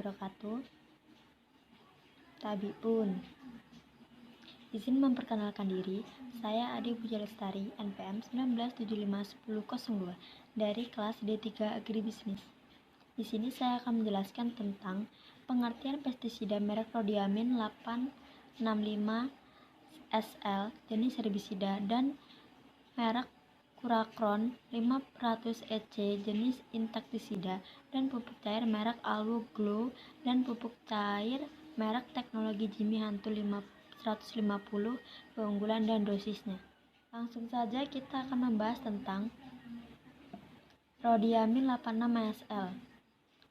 wabarakatuh. Tabipun. Izin memperkenalkan diri, saya Adi Puja Lestari, NPM 19751002 dari kelas D3 Agribisnis. Di sini saya akan menjelaskan tentang pengertian pestisida merek Rhodiamin 865 SL jenis herbisida dan merek Kuracron 500 EC jenis insektisida dan pupuk cair merek Alwo Glow dan pupuk cair merek teknologi Jimmy Hantu 150, keunggulan dan dosisnya. Langsung saja kita akan membahas tentang Rhodiamin 86 SL.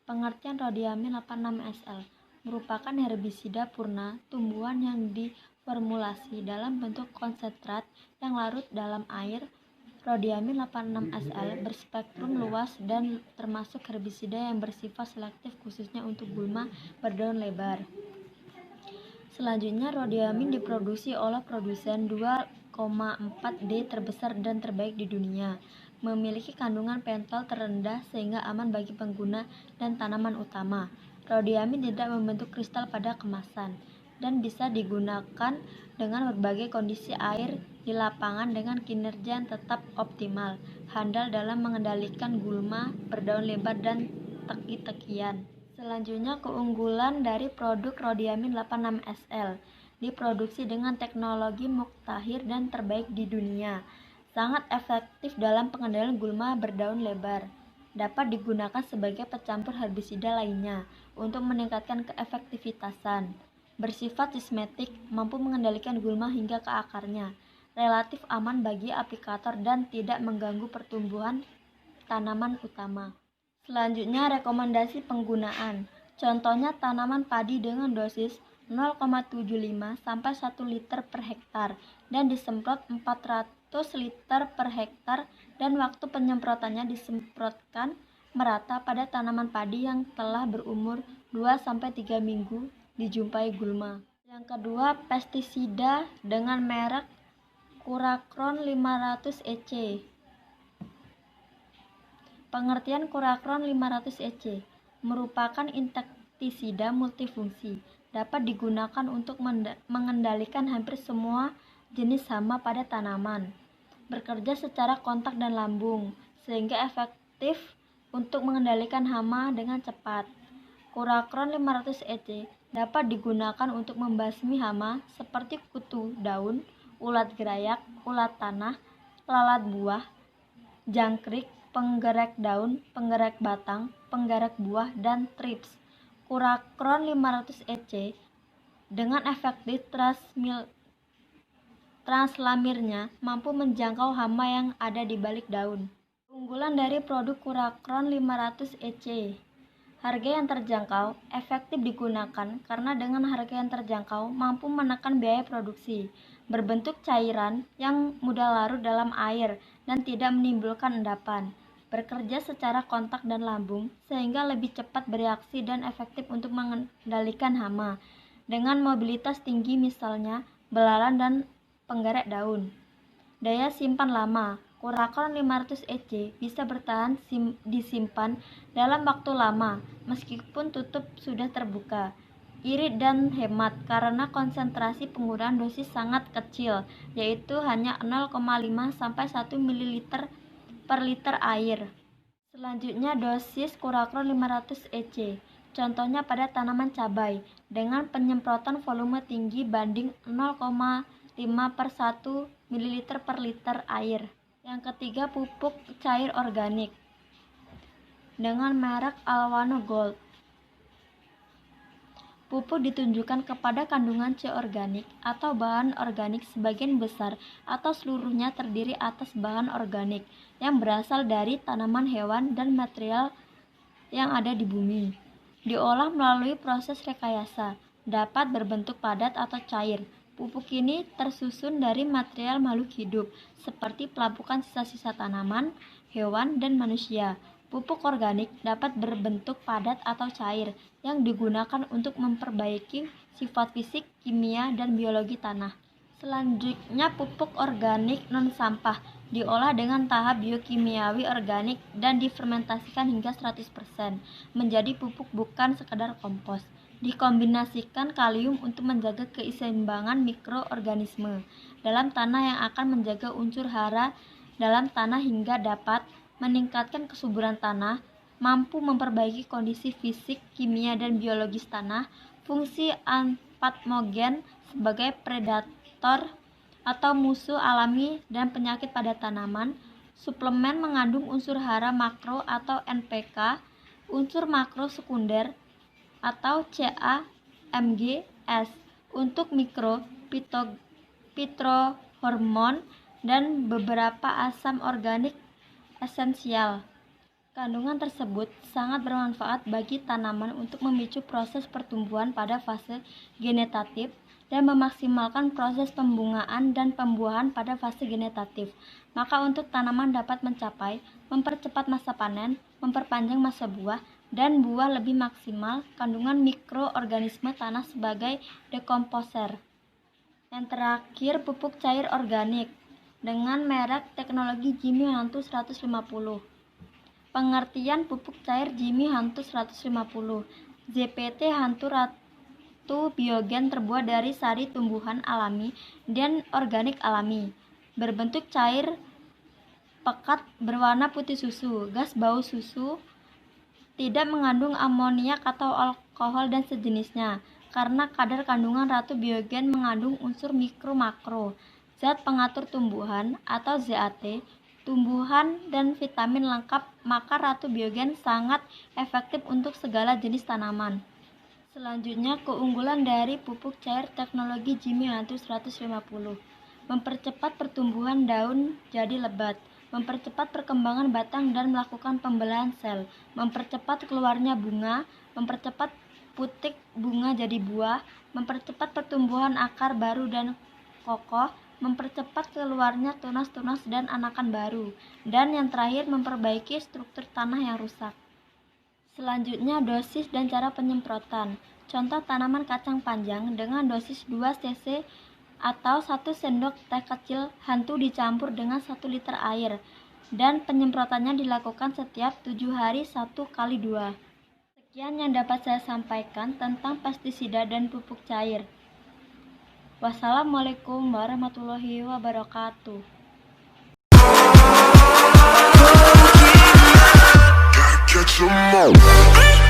Pengertian Rhodiamin 86 SL merupakan herbisida purna tumbuhan yang diformulasi dalam bentuk konsentrat yang larut dalam air. Rhodiamin 86 SL berspektrum luas dan termasuk herbisida yang bersifat selektif khususnya untuk gulma berdaun lebar. Selanjutnya, Rhodiamin diproduksi oleh produsen 2,4D terbesar dan terbaik di dunia, memiliki kandungan pentol terendah sehingga aman bagi pengguna dan tanaman utama. Rhodiamin tidak membentuk kristal pada kemasan dan bisa digunakan dengan berbagai kondisi air di lapangan dengan kinerja yang tetap optimal, handal dalam mengendalikan gulma, berdaun lebar, dan teki-tekian. Selanjutnya, keunggulan dari produk Rhodiamin 86 SL diproduksi dengan teknologi muktahir dan terbaik di dunia. Sangat efektif dalam pengendalian gulma berdaun lebar. Dapat digunakan sebagai pecampur herbisida lainnya untuk meningkatkan keefektivitasan. Bersifat sistematik, mampu mengendalikan gulma hingga ke akarnya. Relatif aman bagi aplikator dan tidak mengganggu pertumbuhan tanaman utama. Selanjutnya, rekomendasi penggunaan. Contohnya tanaman padi dengan dosis 0,75 sampai 1 liter per hektar dan disemprot 400 liter per hektar dan waktu penyemprotannya disemprotkan merata pada tanaman padi yang telah berumur 2 sampai 3 minggu dijumpai gulma. Yang kedua, pestisida dengan merek Kuracron 500 EC. Pengertian Kuracron 500 EC merupakan insektisida multifungsi, dapat digunakan untuk mengendalikan hampir semua jenis hama pada tanaman. Bekerja secara kontak dan lambung, sehingga efektif untuk mengendalikan hama dengan cepat. Kuracron 500 EC dapat digunakan untuk membasmi hama seperti kutu daun, ulat gerayak, ulat tanah, lalat buah, jangkrik, penggerak daun, penggerak batang, penggerak buah, dan trips. Kuracron 500 EC dengan efektif translamirnya mampu menjangkau hama yang ada di balik daun. Keunggulan dari produk Kuracron 500 EC: harga yang terjangkau, efektif digunakan karena dengan harga yang terjangkau mampu menekan biaya produksi, berbentuk cairan yang mudah larut dalam air dan tidak menimbulkan endapan, bekerja secara kontak dan lambung sehingga lebih cepat bereaksi dan efektif untuk mengendalikan hama, dengan mobilitas tinggi misalnya belalang dan penggerak daun. Daya simpan lama. Kuracron 500 EC bisa bertahan disimpan dalam waktu lama meskipun tutup sudah terbuka. Irit dan hemat karena konsentrasi penggunaan dosis sangat kecil, yaitu hanya 0,5 sampai 1 ml per liter air. Selanjutnya, dosis Kuracron 500 EC. Contohnya pada tanaman cabai dengan penyemprotan volume tinggi banding 0,5 per 1 ml per liter air. Yang ketiga, pupuk cair organik dengan merek Alwano Gold. Pupuk ditunjukkan kepada kandungan C organik atau bahan organik sebagian besar atau seluruhnya terdiri atas bahan organik yang berasal dari tanaman, hewan, dan material yang ada di bumi. Diolah melalui proses rekayasa, dapat berbentuk padat atau cair. Pupuk ini tersusun dari material makhluk hidup seperti pelapukan sisa-sisa tanaman, hewan, dan manusia. Pupuk organik dapat berbentuk padat atau cair yang digunakan untuk memperbaiki sifat fisik, kimia, dan biologi tanah. Selanjutnya, pupuk organik non-sampah diolah dengan tahap biokimiawi organik dan difermentasikan hingga 100% menjadi pupuk bukan sekedar kompos. Dikombinasikan kalium untuk menjaga keseimbangan mikroorganisme dalam tanah yang akan menjaga unsur hara dalam tanah hingga dapat meningkatkan kesuburan tanah, mampu memperbaiki kondisi fisik, kimia, dan biologis tanah, fungsi anthropogén sebagai predator atau musuh alami dan penyakit pada tanaman. Suplemen mengandung unsur hara makro atau NPK, unsur makro sekunder atau CAMGS untuk mikro, fitohormon, dan beberapa asam organik esensial. Kandungan tersebut sangat bermanfaat bagi tanaman untuk memicu proses pertumbuhan pada fase genetatif dan memaksimalkan proses pembungaan dan pembuahan pada fase genetatif. Maka untuk tanaman dapat mencapai, mempercepat masa panen, memperpanjang masa buah, dan buah lebih maksimal, kandungan mikroorganisme tanah sebagai dekomposer. Yang terakhir, pupuk cair organik dengan merek teknologi Jimmy Hantu 150. Pengertian pupuk cair Jimmy Hantu 150. ZPT Hantu Ratu biogen terbuat dari sari tumbuhan alami dan organik alami. Berbentuk cair pekat berwarna putih susu, gas bau susu, tidak mengandung amoniak atau alkohol dan sejenisnya. Karena kadar kandungan Ratu biogen mengandung unsur mikro makro, zat pengatur tumbuhan atau ZAT, tumbuhan dan vitamin lengkap, maka Ratu biogen sangat efektif untuk segala jenis tanaman. Selanjutnya, keunggulan dari pupuk cair teknologi Jimmy Hantu 150. Mempercepat pertumbuhan daun jadi lebat, mempercepat perkembangan batang dan melakukan pembelahan sel, mempercepat keluarnya bunga, mempercepat putik bunga jadi buah, mempercepat pertumbuhan akar baru dan kokoh, mempercepat keluarnya tunas-tunas dan anakan baru, dan yang terakhir memperbaiki struktur tanah yang rusak. Selanjutnya, dosis dan cara penyemprotan. Contoh tanaman kacang panjang dengan dosis 2 cc atau 1 sendok teh kecil hantu dicampur dengan 1 liter air, dan penyemprotannya dilakukan setiap 7 hari 1 kali 2. Sekian yang dapat saya sampaikan tentang pestisida dan pupuk cair. Wassalamualaikum warahmatullahi wabarakatuh. Catch 'em all.